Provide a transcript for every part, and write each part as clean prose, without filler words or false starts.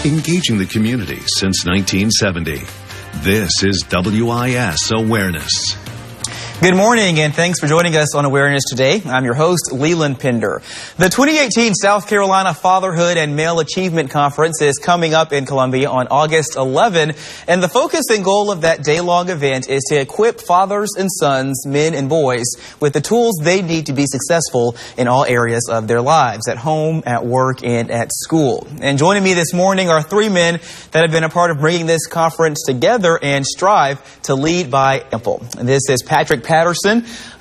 engaging the community since 1970. This is WIS Awareness. Good morning, and thanks for joining us on Awareness today. I'm your host, Leland Pender. The 2018 South Carolina Fatherhood and Male Achievement Conference is coming up in Columbia on August 11, and the focus and goal of that day-long event is to equip fathers and sons, men and boys, with the tools they need to be successful in all areas of their lives, at home, at work, and at school. And joining me this morning are three men that have been a part of bringing this conference together and strive to lead by example. This is Patterson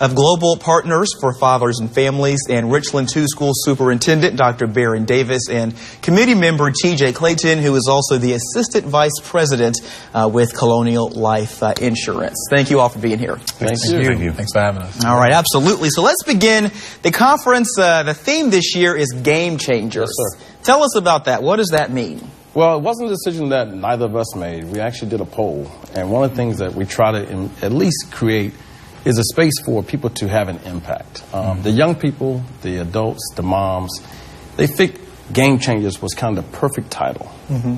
of Global Partners for Fathers and Families, and Richland II School Superintendent Dr. Barron Davis, and committee member T.J. Clayton, who is also the Assistant Vice President with Colonial Life Insurance. Thank you all for being here. Thank you. Thanks for having us. All right, absolutely. So let's begin. The conference, the theme this year is Game Changers. Yes, sir. Tell us about that. What does that mean? Well, it wasn't a decision that neither of us made. We actually did a poll, and one of the things that we try to at least create is a space for people to have an impact. The young people, the adults, the moms, they think Game Changers was kind of the perfect title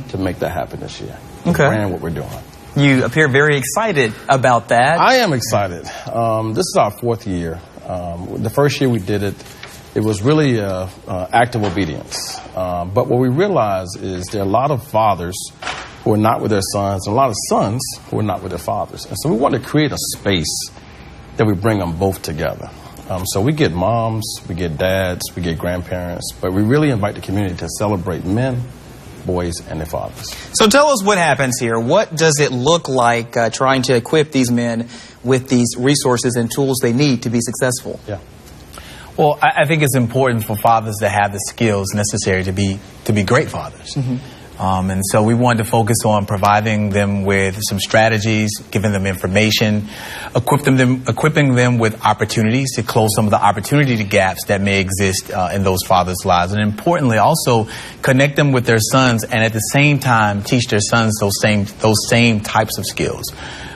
to make that happen this year. Okay. Brand what we're doing. You appear very excited about that. I am excited. This is our fourth year. The first year we did it, it was really active obedience. But what we realized is there are a lot of fathers who are not with their sons, and a lot of sons who are not with their fathers. And so we want to create a space that we bring them both together. So we get moms, we get dads, we get grandparents, but we really invite the community to celebrate men, boys, and their fathers. So tell us what happens here. What does it look like trying to equip these men with these resources and tools they need to be successful? Yeah. Well, I think it's important for fathers to have the skills necessary to be great fathers. And so we wanted to focus on providing them with some strategies, giving them information, equipping them with opportunities to close some of the opportunity gaps that may exist in those fathers' lives. And importantly, also connect them with their sons, and at the same time teach their sons those same types of skills.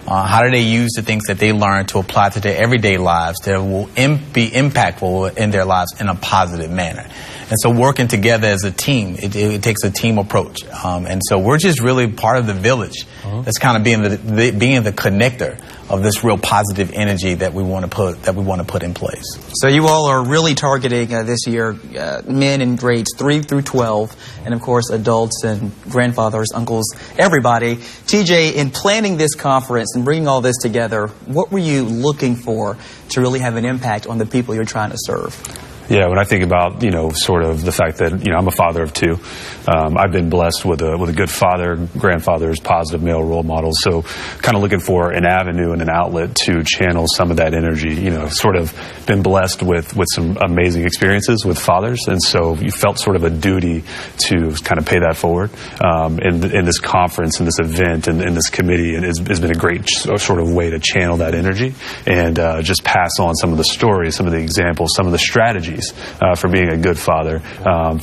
How do they use the things that they learn to apply to their everyday lives that will be impactful in their lives in a positive manner? And so working together as a team, it takes a team approach. And so we're just really part of the village. That's kind of being the connector of this real positive energy that we want to put in place. So you all are really targeting this year men in grades 3 through 12, and of course adults and grandfathers, uncles, everybody. TJ, in planning this conference and bringing all this together, what were you looking for to really have an impact on the people you're trying to serve? Yeah, when I think about, sort of the fact that, I'm a father of two, I've been blessed with a good father, grandfathers, positive male role models. So kind of looking for an avenue and an outlet to channel some of that energy, sort of been blessed with some amazing experiences with fathers. And so you felt sort of a duty to kind of pay that forward. In this conference, in this event, and in this committee, it has been a great sort of way to channel that energy and just pass on some of the stories, some of the examples, some of the strategies for being a good father,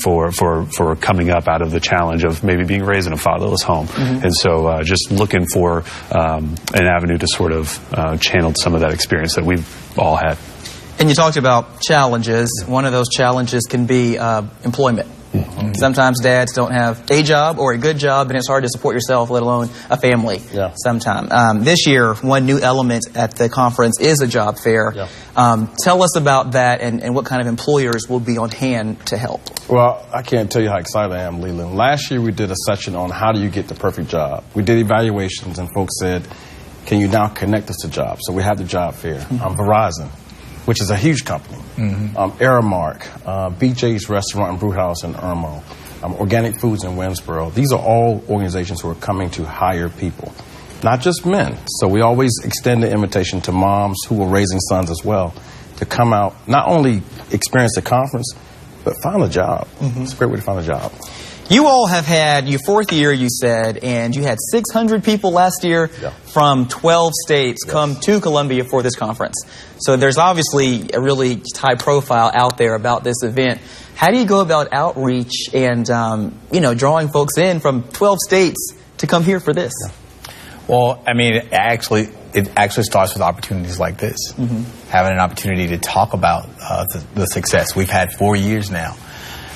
for coming up out of the challenge of maybe being raised in a fatherless home. And so just looking for an avenue to sort of channel some of that experience that we've all had. And you talked about challenges. One of those challenges can be employment. Sometimes dads don't have a job or a good job, and it's hard to support yourself, let alone a family. Sometime. This year, one new element at the conference is a job fair. Tell us about that and what kind of employers will be on hand to help. Well, I can't tell you how excited I am, Leland. Last year we did a session on how do you get the perfect job. We did evaluations, and folks said, can you now connect us to jobs? So we have the job fair. Verizon, which is a huge company. Aramark, BJ's Restaurant and Brewhouse in Irmo, Organic Foods in Winsboro. These are all organizations who are coming to hire people, not just men. So we always extend the invitation to moms who are raising sons as well to come out, not only experience the conference, but find a job. It's a great way to find a job. You all have had your fourth year, you said, and you had 600 people last year from 12 states come to Columbia for this conference. So there's obviously a really high profile out there about this event. How do you go about outreach and, drawing folks in from 12 states to come here for this? Well, I mean, it actually starts with opportunities like this. Having an opportunity to talk about the success. We've had 4 years now.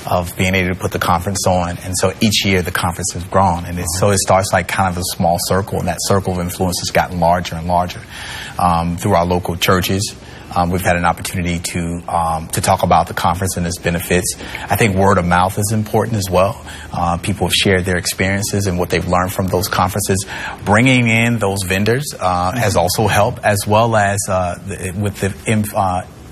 of being able to put the conference on. And so each year the conference has grown. And so it starts like kind of a small circle, and that circle of influence has gotten larger and larger through our local churches. We've had an opportunity to talk about the conference and its benefits. I think word of mouth is important as well. People have shared their experiences and what they've learned from those conferences. Bringing in those vendors has also helped, as well as with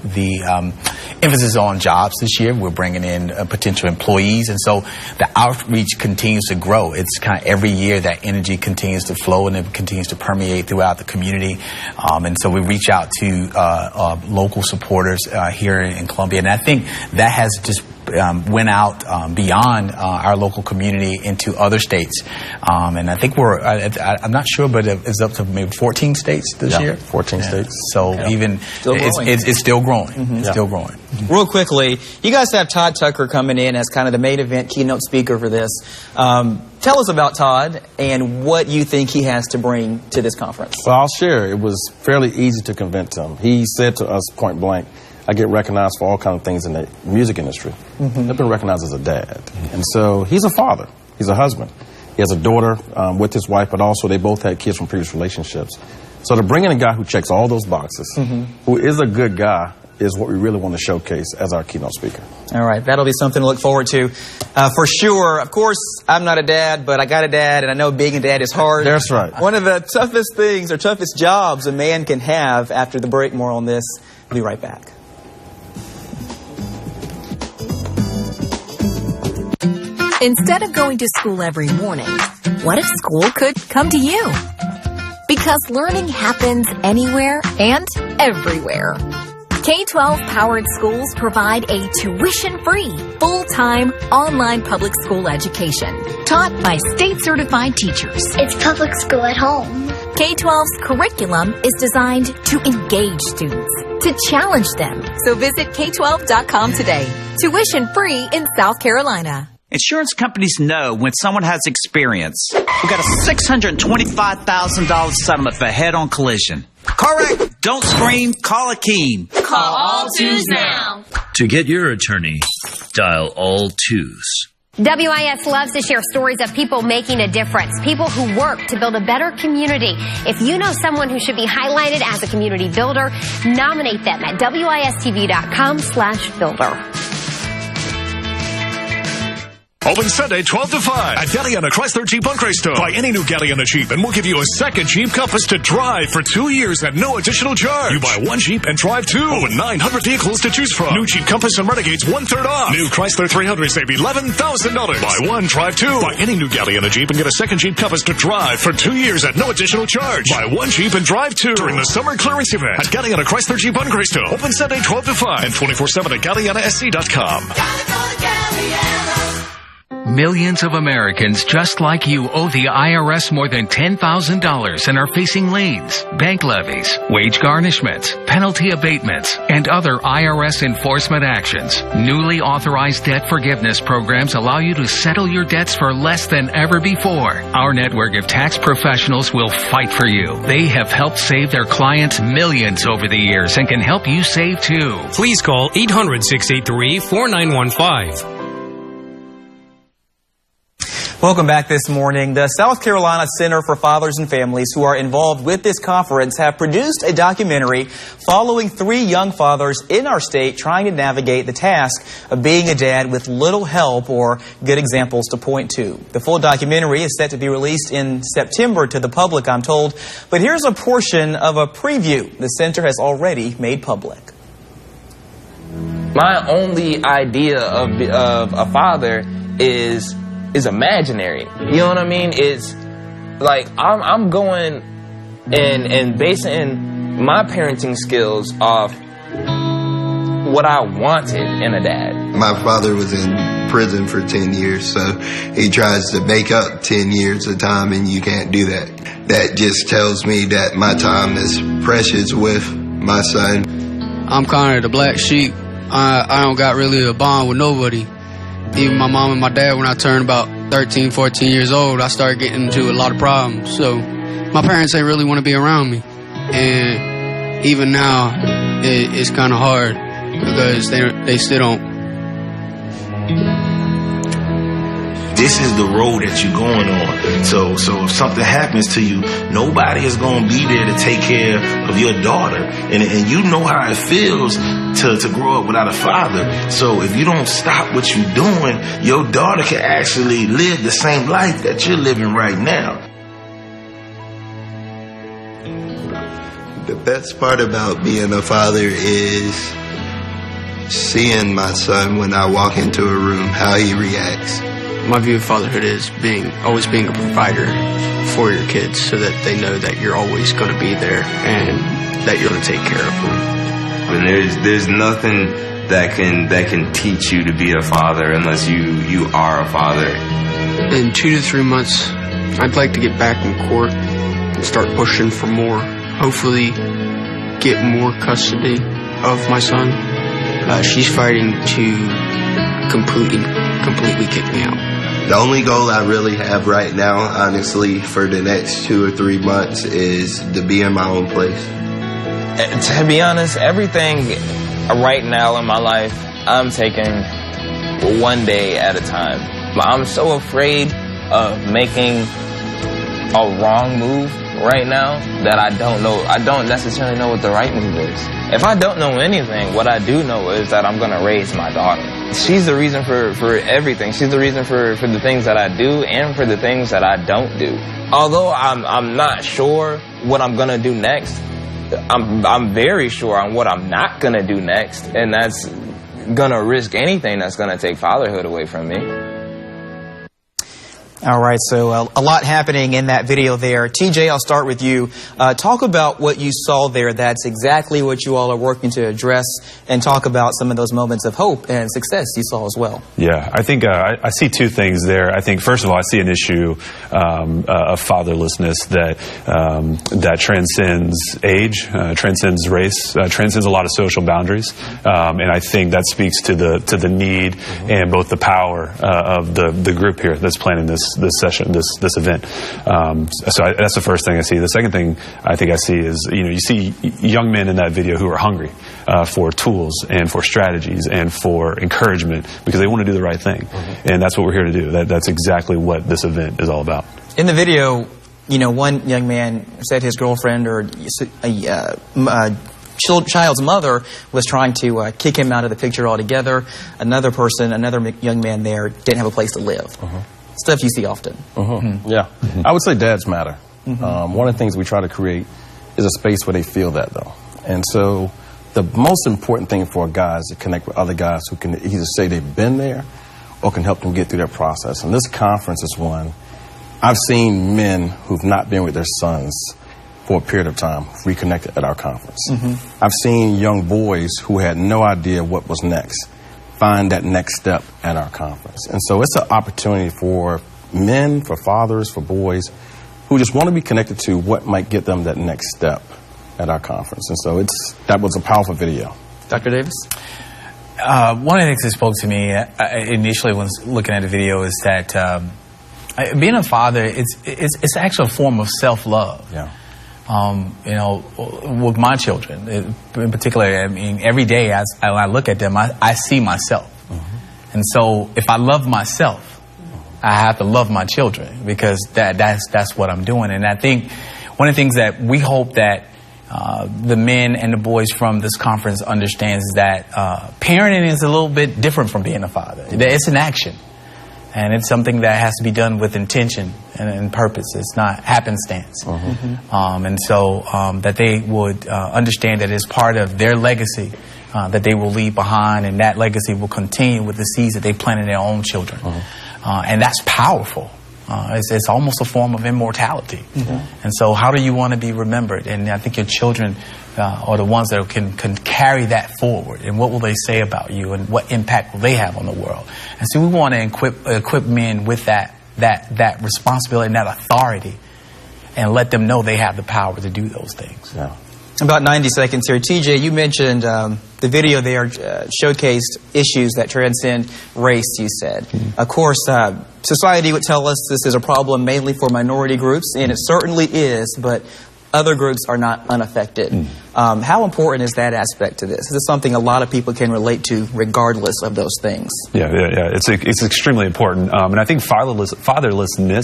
the emphasis on jobs this year. We're bringing in potential employees, and so the outreach continues to grow. It's kind of every year that energy continues to flow and it continues to permeate throughout the community. And so we reach out to local supporters here in Columbia, and I think that has just went out beyond our local community into other states. And I think I'm not sure, but it's up to maybe 14 states this year. 14 states. So even it's still growing. It's still growing. Real quickly, you guys have Todd Tucker coming in as kind of the main event keynote speaker for this. Tell us about Todd and what you think he has to bring to this conference. Well, I'll share. It was fairly easy to convince him. He said to us point blank, I get recognized for all kinds of things in the music industry. I've been recognized as a dad. And so he's a father. He's a husband. He has a daughter with his wife, but also they both had kids from previous relationships. So to bring in a guy who checks all those boxes, who is a good guy, is what we really want to showcase as our keynote speaker. All right, that'll be something to look forward to for sure. Of course, I'm not a dad, but I got a dad, and I know being a dad is hard. That's right. One of the toughest things or toughest jobs a man can have. After the break, more on this. We'll be right back. Instead of going to school every morning, what if school could come to you? Because learning happens anywhere and everywhere. K-12-powered schools provide a tuition-free, full-time, online public school education taught by state-certified teachers. It's public school at home. K-12's curriculum is designed to engage students, to challenge them. So visit K12.com today. Tuition-free in South Carolina. Insurance companies know when someone has experience. We got a $625,000 settlement for head-on collision. Car wreck, don't scream, call Akeem. Call all twos now. To get your attorney, dial all twos. WIS loves to share stories of people making a difference, people who work to build a better community. If you know someone who should be highlighted as a community builder, nominate them at wistv.com/builder. Open Sunday, 12 to 5 at Galliana Chrysler Jeep on Greystone. Buy any new Galliana Jeep and we'll give you a second Jeep Compass to drive for 2 years at no additional charge. You buy one Jeep and drive two. Over 900 vehicles to choose from. New Jeep Compass and Renegades 1/3 off. New Chrysler 300 save $11,000. Buy one, drive two. Buy any new Galliana Jeep and get a second Jeep Compass to drive for 2 years at no additional charge. Buy one Jeep and drive two during the summer clearance event at Galliana Chrysler Jeep on Greystone. Open Sunday, 12 to 5 and 24/7 at GallianaSC.com. Millions of Americans just like you owe the IRS more than $10,000 and are facing liens, bank levies, wage garnishments, penalty abatements, and other IRS enforcement actions. Newly authorized debt forgiveness programs allow you to settle your debts for less than ever before. Our network of tax professionals will fight for you. They have helped save their clients millions over the years and can help you save too. Please call 800-683-4915. Welcome back this morning. The South Carolina Center for Fathers and Families who are involved with this conference have produced a documentary following 3 young fathers in our state trying to navigate the task of being a dad with little help or good examples to point to. The full documentary is set to be released in September to the public, I'm told. But here's a portion of a preview the center has already made public. My only idea of a father is imaginary. You know what I mean? It's like I'm going and basing my parenting skills off what I wanted in a dad. My father was in prison for 10 years, so he tries to make up 10 years of time, and you can't do that. That just tells me that my time is precious with my son. I'm kind of the black sheep. I don't got really a bond with nobody. Even my mom and my dad, when I turned about 13, 14 years old, I started getting into a lot of problems. So my parents ain't really want to be around me. And even now, it's kind of hard because they still don't this is the road that you're going on. So if something happens to you, nobody is going to be there to take care of your daughter. And you know how it feels to grow up without a father. So if you don't stop what you're doing, your daughter can actually live the same life that you're living right now. The best part about being a father is seeing my son when I walk into a room, how he reacts. My view of fatherhood is always being a provider for your kids so that they know that you're always going to be there and that you're going to take care of them. And there's nothing that can teach you to be a father unless you are a father. In 2 to 3 months, I'd like to get back in court and start pushing for more. Hopefully get more custody of my son. She's fighting to completely kick me out. The only goal I really have right now, honestly, for the next 2 or 3 months is to be in my own place. To be honest, everything right now in my life, I'm taking one day at a time. I'm so afraid of making a wrong move right now that I don't necessarily know what the right move is. If I don't know anything, what I do know is that I'm gonna raise my daughter. She's the reason for everything. She's the reason for the things that I do and for the things that I don't do. Although I'm not sure what I'm gonna do next, I'm very sure on what I'm not gonna do next, and that's gonna risk anything that's gonna take fatherhood away from me. All right, so a lot happening in that video there. TJ, I'll start with you. Talk about what you saw there. That's exactly what you all are working to address, and talk about some of those moments of hope and success you saw as well. Yeah, I think I see two things there. I think, first of all, I see an issue of fatherlessness that transcends age, transcends race, transcends a lot of social boundaries, and I think that speaks to the need and both the power of the group here that's planning this session, this event. So that's the first thing I see. The second thing I think I see is, you see young men in that video who are hungry for tools and for strategies and for encouragement because they want to do the right thing. And that's what we're here to do. That's exactly what this event is all about. In the video, one young man said his girlfriend or a child's mother was trying to kick him out of the picture altogether. Another young man there didn't have a place to live. Stuff you see often. Yeah. I would say dads matter. One of the things we try to create is a space where they feel that, though. And so the most important thing for a guy is to connect with other guys who can either say they've been there or can help them get through their process. And this conference is one. I've seen men who've not been with their sons for a period of time reconnected at our conference. I've seen young boys who had no idea what was next find that next step at our conference. And so it's an opportunity for men, for fathers, for boys who just want to be connected to what might get them that next step at our conference. And so that was a powerful video. Dr. Davis? One of the things that spoke to me initially when looking at the video is that being a father, it's actually a form of self-love. Yeah. With my children in particular, I mean, every day as I look at them, I see myself. And so if I love myself, I have to love my children because that's what I'm doing. And I think one of the things that we hope that the men and the boys from this conference understands is that parenting is a little bit different from being a father. It's an action. And it's something that has to be done with intention and purpose. It's not happenstance. And so that they would understand that it's part of their legacy that they will leave behind, and that legacy will continue with the seeds that they plant in their own children. And that's powerful. It's almost a form of immortality. And so how do you want to be remembered? And I think your children are the ones that can carry that forward. And what will they say about you, and what impact will they have on the world? And so we want to equip men with that responsibility and that authority, and let them know they have the power to do those things. Yeah. About 90 seconds here. TJ, you mentioned the video there showcased issues that transcend race, you said. Of course, society would tell us this is a problem mainly for minority groups, and it certainly is, but other groups are not unaffected. How important is that aspect to this? Is this something a lot of people can relate to regardless of those things? Yeah. It's extremely important. And I think fatherlessness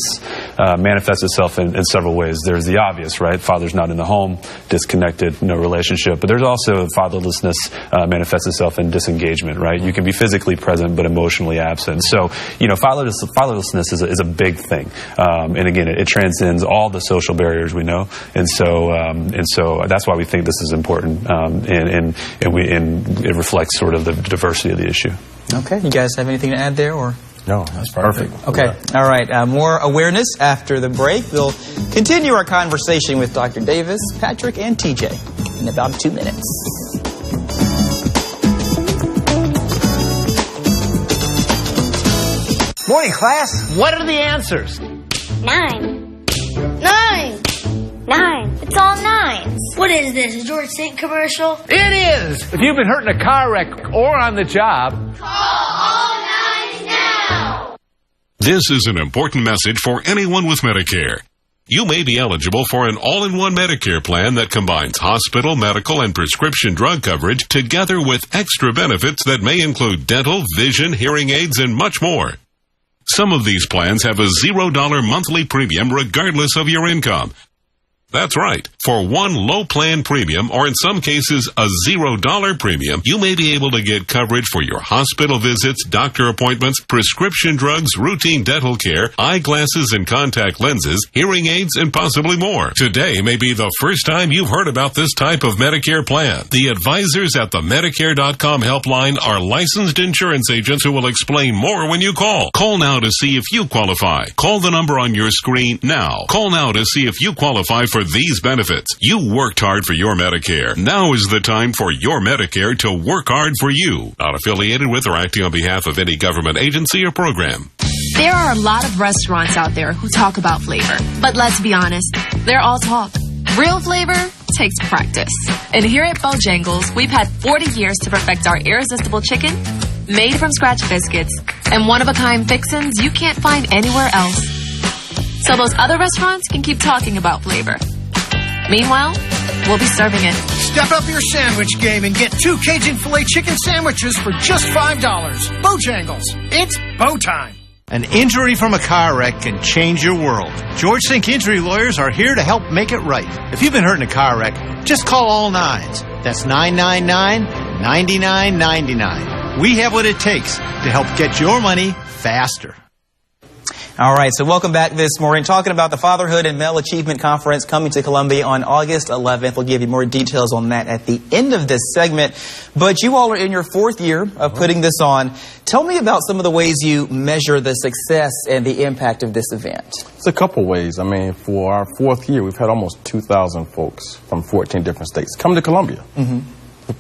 manifests itself in several ways. There's the obvious, right? Father's not in the home, disconnected, no relationship. But there's also fatherlessness manifests itself in disengagement, right? You can be physically present but emotionally absent. So, fatherlessness is a big thing. And again, it transcends all the social barriers we know. And so that's why we think this is important, and it reflects sort of the diversity of the issue. Okay, you guys have anything to add there, or? No, that's perfect. Okay, all right. More awareness after the break. We'll continue our conversation with Dr. Davis, Patrick, and TJ in about 2 minutes. Morning, class. What are the answers? 9. 9. It's all 9s. What is this, a George Sink commercial? It is. If you've been hurt in a car wreck or on the job, call all 9s now. This is an important message for anyone with Medicare. You may be eligible for an all-in-one Medicare plan that combines hospital, medical, and prescription drug coverage together with extra benefits that may include dental, vision, hearing aids, and much more. Some of these plans have a $0 monthly premium regardless of your income. That's right. For one low plan premium, or in some cases a $0 premium, you may be able to get coverage for your hospital visits, doctor appointments, prescription drugs, routine dental care, eyeglasses and contact lenses, hearing aids, and possibly more. Today may be the first time you've heard about this type of Medicare plan. The advisors at the Medicare.com helpline are licensed insurance agents who will explain more when you call. Call now to see if you qualify. Call the number on your screen now. Call now to see if you qualify for these benefits. You worked hard for your Medicare. Now is the time for your Medicare to work hard for you. Not affiliated with or acting on behalf of any government agency or program. There are a lot of restaurants out there who talk about flavor. But let's be honest, they're all talk. Real flavor takes practice. And here at Bojangles, we've had 40 years to perfect our irresistible chicken, made from scratch biscuits, and one-of-a-kind fixins you can't find anywhere else. So those other restaurants can keep talking about flavor. Meanwhile, we'll be serving it. Step up your sandwich game and get 2 Cajun filet chicken sandwiches for just $5. Bojangles. It's Bo time. An injury from a car wreck can change your world. George Sink Injury Lawyers are here to help make it right. If you've been hurt in a car wreck, just call all 9s. That's 999-9999. We have what it takes to help get your money faster. All right, so welcome back this morning. Talking about the Fatherhood and Male Achievement Conference coming to Columbia on August 11th. We'll give you more details on that at the end of this segment. But you all are in your 4th year of putting this on. Tell me about some of the ways you measure the success and the impact of this event. It's a couple ways. I mean, for our 4th year, we've had almost 2,000 folks from 14 different states come to Columbia,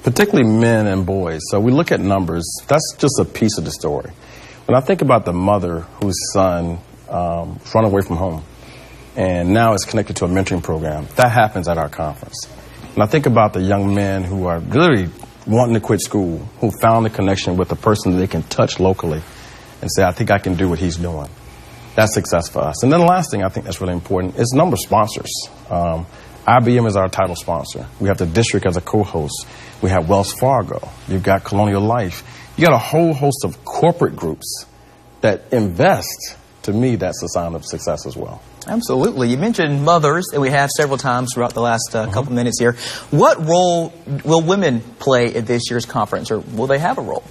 particularly men and boys. So we look at numbers. That's just a piece of the story. When I think about the mother whose son run away from home and now is connected to a mentoring program, that happens at our conference. And I think about the young men who are literally wanting to quit school, who found a connection with a person that they can touch locally and say, I think I can do what he's doing. That's success for us. And then the last thing I think that's really important is number of sponsors. IBM is our title sponsor. We have the district as a co-host. We have Wells Fargo. You've got Colonial Life. You got a whole host of corporate groups that invest. To me, that's a sign of success as well. Absolutely. You mentioned mothers, and we have several times throughout the last couple minutes here. What role will women play at this year's conference, or will they have a role?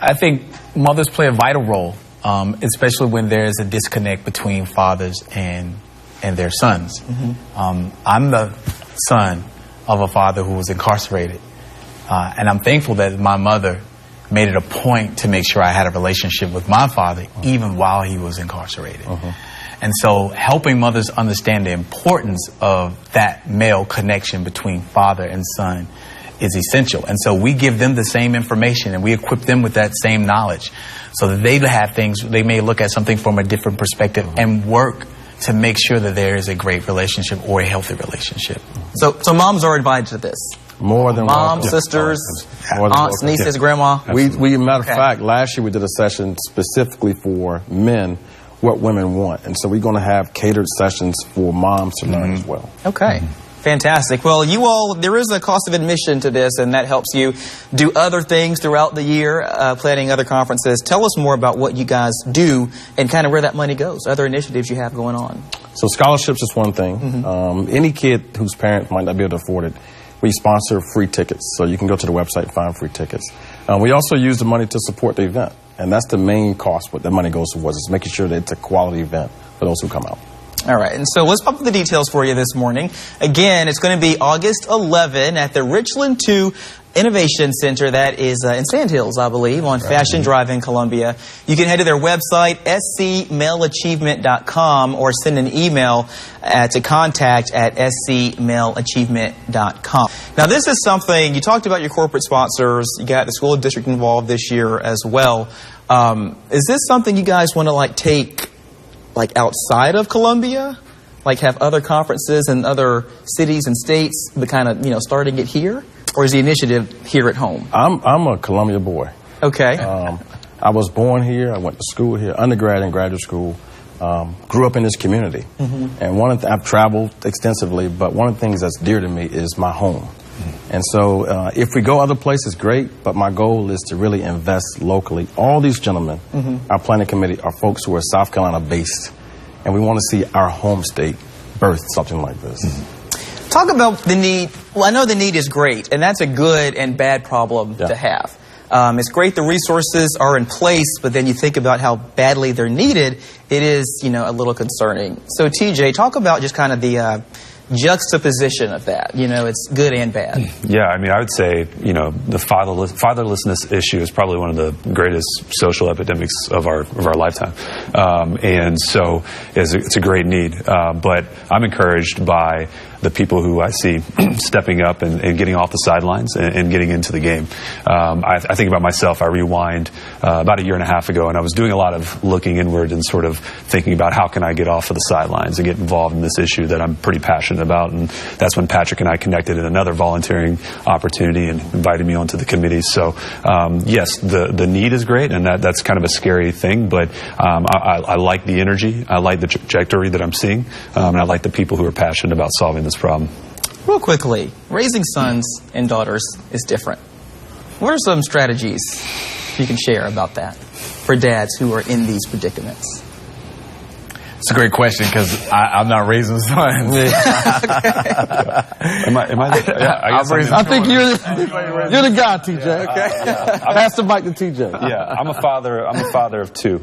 I think mothers play a vital role, especially when there's a disconnect between fathers and their sons. I'm the son of a father who was incarcerated, and I'm thankful that my mother made it a point to make sure I had a relationship with my father even while he was incarcerated. And so helping mothers understand the importance of that male connection between father and son is essential. And so we give them the same information and we equip them with that same knowledge so that they have things, they may look at something from a different perspective and work to make sure that there is a great relationship or a healthy relationship. So moms are invited to this? More than Mom, sisters, aunts, nieces, grandma. We matter of fact, last year we did a session specifically for men, what women want. And so we're going to have catered sessions for moms to learn as well. Okay. Fantastic. Well, there is a cost of admission to this, and that helps you do other things throughout the year, planning other conferences. Tell us more about what you guys do and kind of where that money goes, other initiatives you have going on. So scholarships is one thing. Any kid whose parents might not be able to afford it, we sponsor free tickets. So you can go to the website and find free tickets. We also use the money to support the event, and that's the main cost what the money goes towards, is making sure that it's a quality event for those who come out. All right, and so let's pop up the details for you this morning. Again, it's going to be August 11 at the Richland 2 Innovation Center. That is in Sand Hills, I believe, on Fashion Drive in Columbia. You can head to their website, scmaleachievement.com, or send an email to contact@scmaleachievement.com. Now, this is something, you talked about your corporate sponsors. You got the school district involved this year as well. Is this something you guys want to take outside of Columbia, have other conferences in other cities and states, but kind of starting it here, or is the initiative here at home? I'm a Columbia boy. Okay. I was born here. I went to school here, undergrad and graduate school. Grew up in this community, and I've traveled extensively. But one of the things that's dear to me is my home. And so if we go other places, great, but my goal is to really invest locally. All these gentlemen, our planning committee, are folks who are South Carolina based, and we want to see our home state birth something like this. Talk about the need. Well, I know the need is great, and that's a good and bad problem to have. It's great the resources are in place, but then you think about how badly they're needed, it is, a little concerning. So TJ, talk about just kind of the juxtaposition of that. It's good and bad. Yeah, I mean, I would say, the fatherlessness issue is probably one of the greatest social epidemics of our lifetime. And so it's a great need. But I'm encouraged by the people who I see stepping up and getting off the sidelines and getting into the game. I think about myself. I rewind about a year and a half ago, and I was doing a lot of looking inward and sort of thinking about how can I get off of the sidelines and get involved in this issue that I'm pretty passionate about. And that's when Patrick and I connected in another volunteering opportunity and invited me onto the committee. So yes, the need is great, and that's kind of a scary thing, but I like the energy. I like the trajectory that I'm seeing, and I like the people who are passionate about solving this problem. Real quickly, raising sons and daughters is different. What are some strategies you can share about that for dads who are in these predicaments? It's a great question because I'm not raising sons. Am I I think you're the guy, TJ. Okay. Pass the mic to TJ. Yeah, I'm a father of two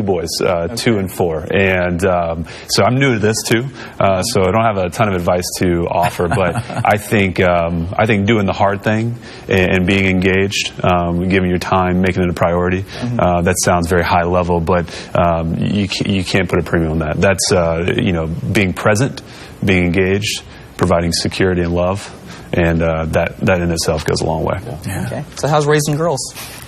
boys, 2 and 4, and so I'm new to this too. So I don't have a ton of advice to offer, but I think doing the hard thing and being engaged, giving your time, making it a priority. That sounds very high level, but you can't put a premium on that. That's being present, being engaged, providing security and love, and that in itself goes a long way. Yeah. Okay. So how's raising girls?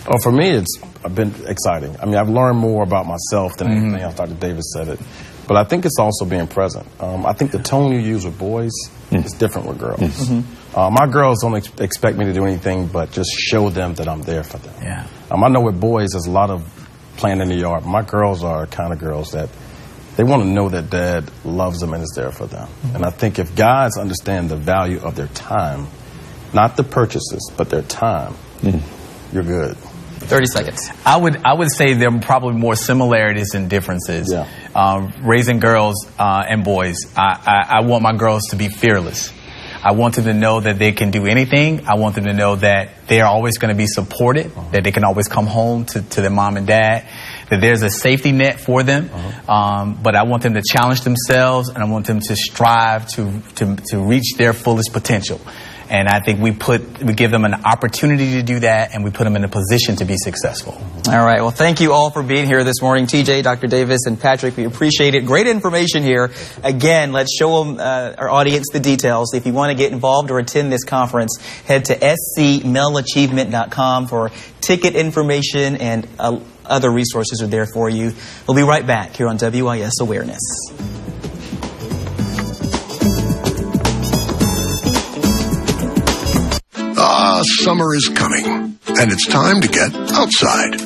Oh, for me, it's been exciting. I mean, I've learned more about myself than anything else. Dr. Davis said it, but I think it's also being present. I think the tone you use with boys is different with girls. My girls don't expect me to do anything but just show them that I'm there for them. Yeah. I know with boys, there's a lot of playing in the yard. My girls are the kind of girls that they want to know that dad loves them and is there for them. And I think if guys understand the value of their time, not the purchases, but their time, you're good. 30 seconds. I would say there are probably more similarities than differences. Yeah. Raising girls and boys, I want my girls to be fearless. I want them to know that they can do anything. I want them to know that they're always going to be supported, that they can always come home to their mom and dad, that there's a safety net for them. But I want them to challenge themselves, and I want them to strive to reach their fullest potential. And I think we give them an opportunity to do that, and we put them in a position to be successful. All right. Well, thank you all for being here this morning. TJ, Dr. Davis, and Patrick, we appreciate it. Great information here. Again, let's show them, our audience, the details. If you want to get involved or attend this conference, head to scmaleachievement.com for ticket information, and other resources are there for you. We'll be right back here on WIS Awareness. Summer is coming, and it's time to get outside.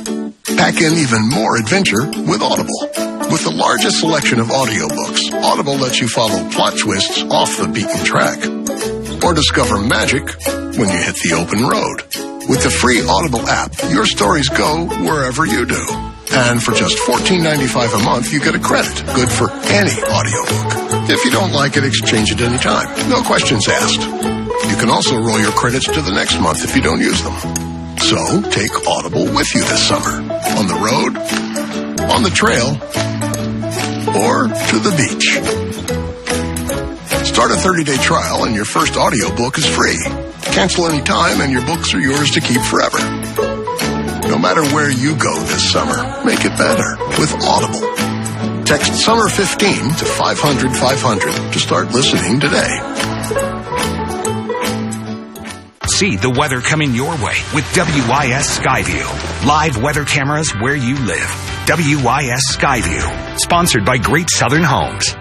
Pack in even more adventure with Audible. With the largest selection of audiobooks, Audible lets you follow plot twists off the beaten track. Or discover magic when you hit the open road. With the free Audible app, your stories go wherever you do. And for just $14.95 a month, you get a credit, good for any audiobook. If you don't like it, exchange it anytime. No questions asked. You can also roll your credits to the next month if you don't use them. So, take Audible with you this summer. On the road, on the trail, or to the beach. Start a 30-day trial and your first audiobook is free. Cancel any time and your books are yours to keep forever. No matter where you go this summer, make it better with Audible. Text SUMMER15 to 500-500 to start listening today. See the weather coming your way with WIS Skyview. Live weather cameras where you live. WIS Skyview. Sponsored by Great Southern Homes.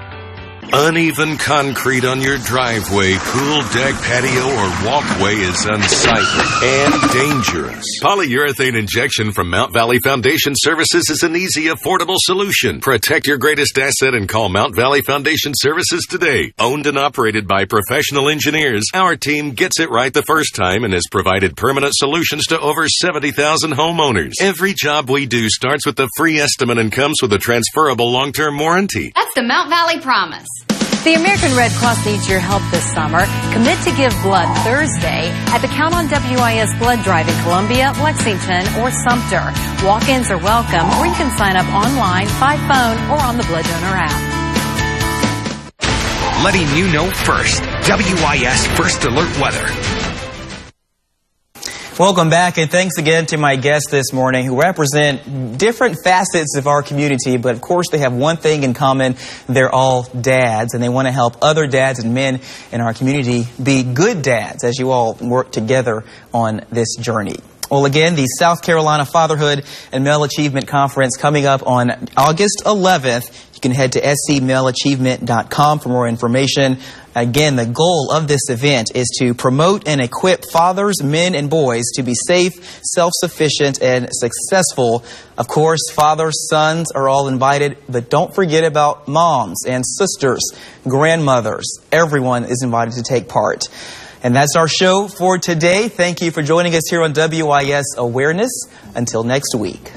Uneven concrete on your driveway, pool deck, patio, or walkway is unsightly and dangerous. Polyurethane injection from Mount Valley Foundation Services is an easy, affordable solution. Protect your greatest asset and call Mount Valley Foundation Services today. Owned and operated by professional engineers, our team gets it right the first time and has provided permanent solutions to over 70,000 homeowners. Every job we do starts with a free estimate and comes with a transferable long-term warranty. That's the Mount Valley Promise. The American Red Cross needs your help this summer. Commit to give blood Thursday at the Count on WIS blood drive in Columbia, Lexington, or Sumter. Walk-ins are welcome, or you can sign up online, by phone, or on the Blood Donor app. Letting you know first. WIS First Alert Weather. Welcome back, and thanks again to my guests this morning who represent different facets of our community, but of course they have one thing in common. They're all dads, and they want to help other dads and men in our community be good dads as you all work together on this journey. Well, again, the South Carolina Fatherhood and Male Achievement Conference coming up on August 11th. You can head to scmaleachievement.com for more information. Again, the goal of this event is to promote and equip fathers, men, and boys to be safe, self-sufficient, and successful. Of course, fathers, sons are all invited, but don't forget about moms and sisters, grandmothers. Everyone is invited to take part. And that's our show for today. Thank you for joining us here on WIS Awareness. Until next week.